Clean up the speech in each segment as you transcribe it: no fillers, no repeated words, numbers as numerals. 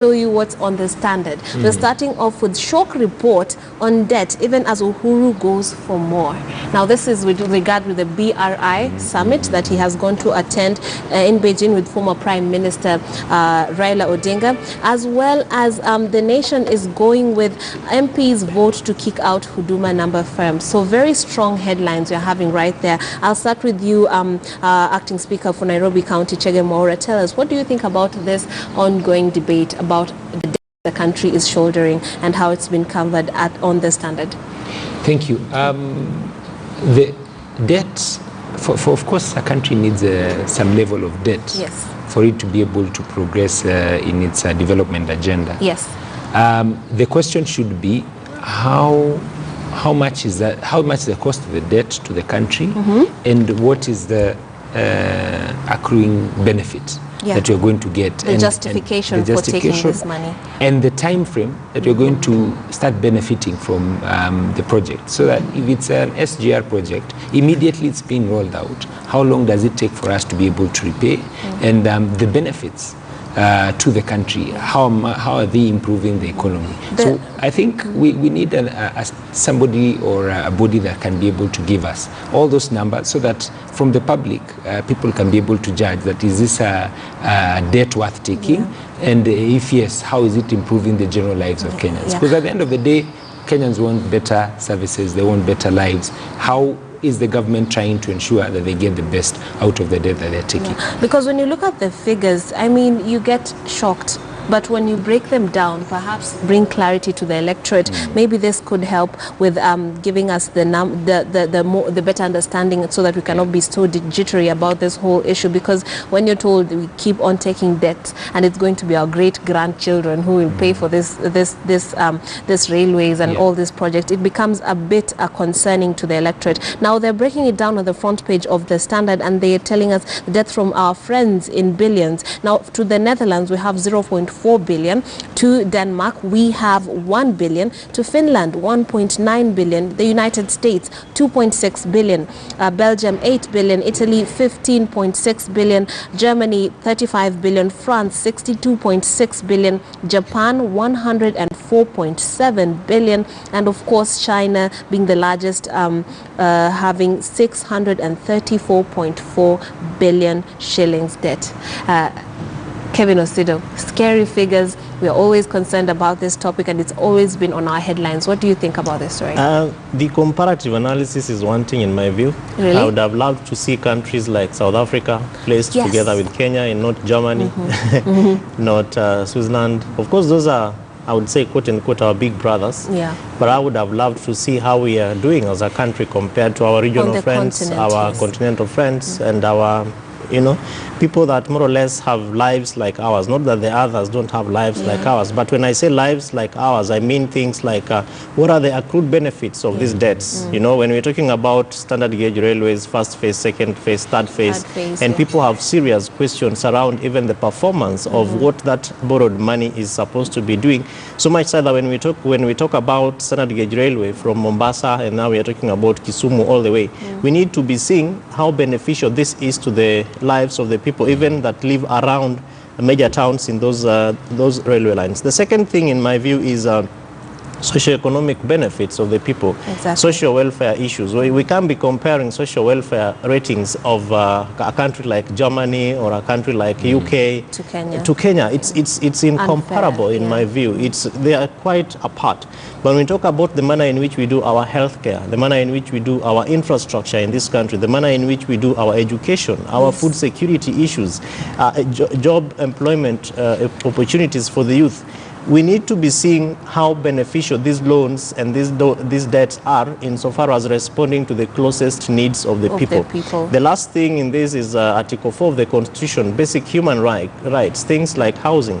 show you what's on the standard. We're starting off with shock report on debt, even as Uhuru goes for more. Now, this is with regard to the BRI summit that he has gone to attend in Beijing with former Prime Minister Raila Odinga, as well as the nation is going with MPs vote to kick out Huduma number firms. So very strong headlines you're having right there. I'll start with you, Acting Speaker for Nairobi County, Chege Mwaura. Tell us, what do you think about this ongoing debate about the debt the country is shouldering and how it's been covered on the standard? Thank you. The debt, for of course, a country needs some level of debt for it to be able to progress in its development agenda. Yes. The question should be how much is that? How much is the cost of the debt to the country, and what is the accruing benefit that you're going to get, the justification for taking this money, and the time frame that you're going to start benefiting from the project, so that if it's an SGR project, immediately it's being rolled out, how long does it take for us to be able to repay, and the benefits to the country, how are they improving the economy? So I think we need somebody or a body that can be able to give us all those numbers, so that from the public, people can be able to judge that is this a debt worth taking, and if yes, how is it improving the general lives of Kenyans? Because at the end of the day, Kenyans want better services, they want better lives. How is the government trying to ensure that they get the best out of the debt that they're taking? Because when you look at the figures, I mean, you get shocked. But when you break them down, perhaps bring clarity to the electorate, maybe this could help with giving us the better understanding, so that we cannot be so jittery about this whole issue. Because when you're told we keep on taking debt and it's going to be our great-grandchildren who will pay for this railways and all these projects, it becomes a bit concerning to the electorate. Now they're breaking it down on the front page of the Standard, and they're telling us debt from our friends in billions. Now to the Netherlands, we have 0.4 billion. To Denmark, we have 1 billion. To Finland, 1.9 billion. The United States, 2.6 billion. Belgium, 8 billion. Italy, 15.6 billion. Germany, 35 billion. France, 62.6 billion. Japan, 104.7 billion. And of course, China being the largest, having 634.4 billion shillings debt. Kevin Osido, scary figures. We are always concerned about this topic, and it's always been on our headlines. What do you think about this story? The comparative analysis is one thing in my view. Really? I would have loved to see countries like South Africa placed together with Kenya, and not Germany, not Switzerland. Of course, those are, I would say, quote unquote, our big brothers. Yeah. But I would have loved to see how we are doing as a country compared to our regional friends, our continental friends, and our, people that more or less have lives like ours. Not that the others don't have lives like ours, but when I say lives like ours, I mean things like what are the accrued benefits of these debts? When we're talking about standard gauge railways, first phase, second phase, third phase, and people have serious questions around even the performance of what that borrowed money is supposed to be doing. So much so that when we talk about standard gauge railway from Mombasa, and now we are talking about Kisumu all the way, we need to be seeing how beneficial this is to the lives of the people, even that live around major towns in those railway lines. The second thing, in my view, is socio-economic benefits of the people, social welfare issues. We can't be comparing social welfare ratings of a country like Germany or a country like UK to Kenya. It's incomparable. Unfair, in my view. They are quite apart. When we talk about the manner in which we do our healthcare, the manner in which we do our infrastructure in this country, the manner in which we do our education, our food security issues, job employment opportunities for the youth, we need to be seeing how beneficial these loans and these debts are insofar as responding to the closest needs of the people. The last thing in this is Article 4 of the Constitution, basic human rights, things like housing,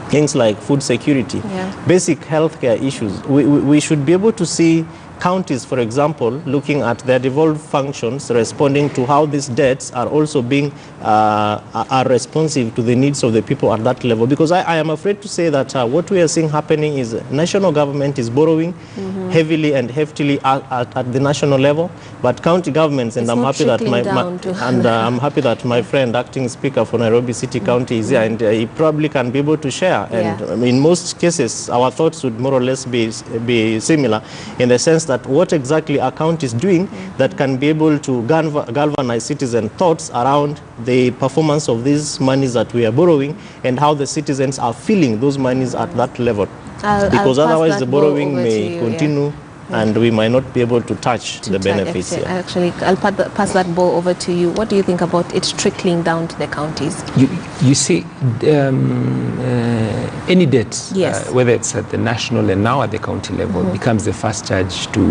things like food security, basic healthcare issues. We should be able to see counties, for example, looking at their devolved functions, responding to how these debts are also being are responsive to the needs of the people at that level. Because I am afraid to say that what we are seeing happening is national government is borrowing heavily and heftily at the national level, but county governments, and I'm happy that I'm happy that my friend, acting speaker for Nairobi City County, is here, and he probably can be able to share. And in most cases, our thoughts would more or less be similar, in the sense that what exactly a county is doing that can be able to galvanize citizen thoughts around the performance of these monies that we are borrowing, and how the citizens are feeling those monies at that level. Because otherwise the borrowing may continue, and we might not be able to touch the benefits. Actually, I'll pass that ball over to you. What do you think about it trickling down to the counties? You see, any debt, whether it's at the national and now at the county level, becomes the first charge to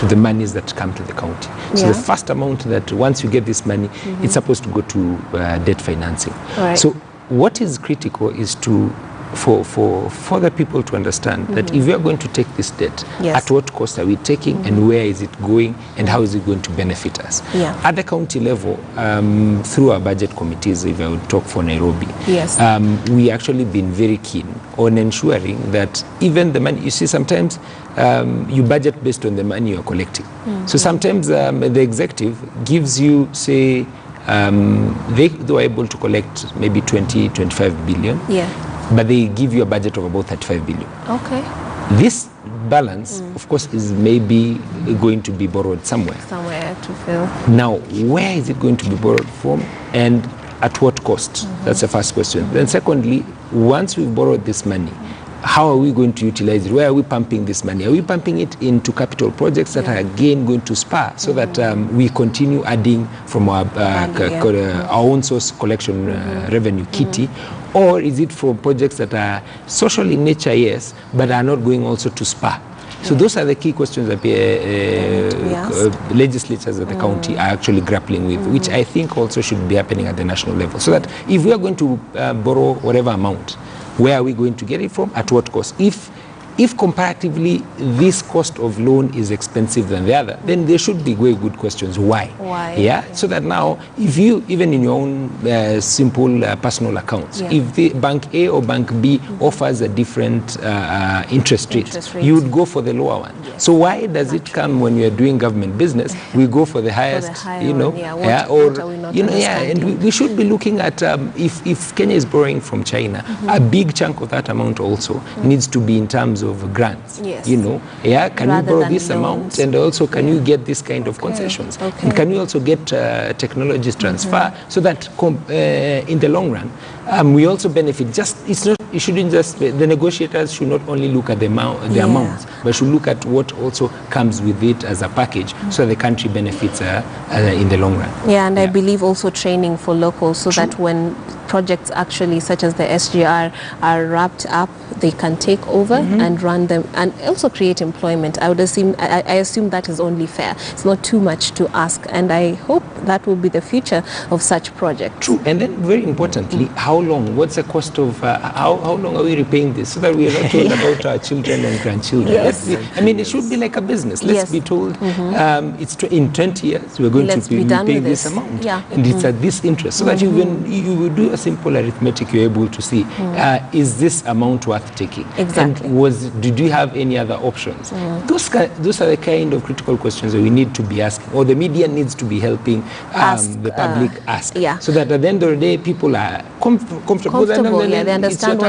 the monies that come to the county. So the first amount that once you get this money, it's supposed to go to debt financing. Right. So what is critical is for the people to understand that if we are going to take this debt, at what cost are we taking, and where is it going, and how is it going to benefit us? At the county level, through our budget committees, if I would talk for Nairobi, we actually been very keen on ensuring that even the money, you see, sometimes you budget based on the money you're collecting. So sometimes the executive gives you, say, they were able to collect maybe 20-25 billion. But they give you a budget of about 35 billion. Okay. This balance, of course, is maybe going to be borrowed somewhere. Somewhere to fill. Now, where is it going to be borrowed from, and at what cost? That's the first question. Then secondly, once we've borrowed this money, how are we going to utilize it? Where are we pumping this money? Are we pumping it into capital projects that are again going to spur, so that we continue adding from our own source collection revenue kitty? Or is it for projects that are social in nature, yes, but are not going also to spur? So those are the key questions that legislatures at the county are actually grappling with, which I think also should be happening at the national level. So that if we are going to borrow whatever amount, where are we going to get it from, at what cost? If comparatively this cost of loan is expensive than the other, then there should be very good questions. Why? So that now, if you, even in your own simple personal accounts, if the bank A or bank B offers a different interest rate, you would go for the lower one. So why does it come when you're doing government business, we go for the highest, and we should be looking at, if Kenya is borrowing from China, a big chunk of that amount also needs to be in terms of grants, can you borrow this amount, and also can you get this kind of concessions, and can you also get technologies transfer, so that in the long run we also benefit. It shouldn't just be, the negotiators should not only look at the amounts, but should look at what also comes with it as a package, so the country benefits in the long run. And I believe also training for locals, so that when projects actually such as the SGR are wrapped up, they can take over and run them, and also create employment. I assume that is only fair. It's not too much to ask, and I hope that will be the future of such projects. True, and then very importantly, how long? What's the cost of how long are we repaying this, so that we are not told about our children and grandchildren? It should be like a business. Let's be told it's in 20 years we're going to be paying this amount, and it's at this interest, so that you will do a simple arithmetic, you're able to see is this amount worth taking? Exactly. And did you have any other options? Those are the kind of critical questions that we need to be asking, or the media needs to be helping the public ask, so that at the end of the day people are comfortable. They understand what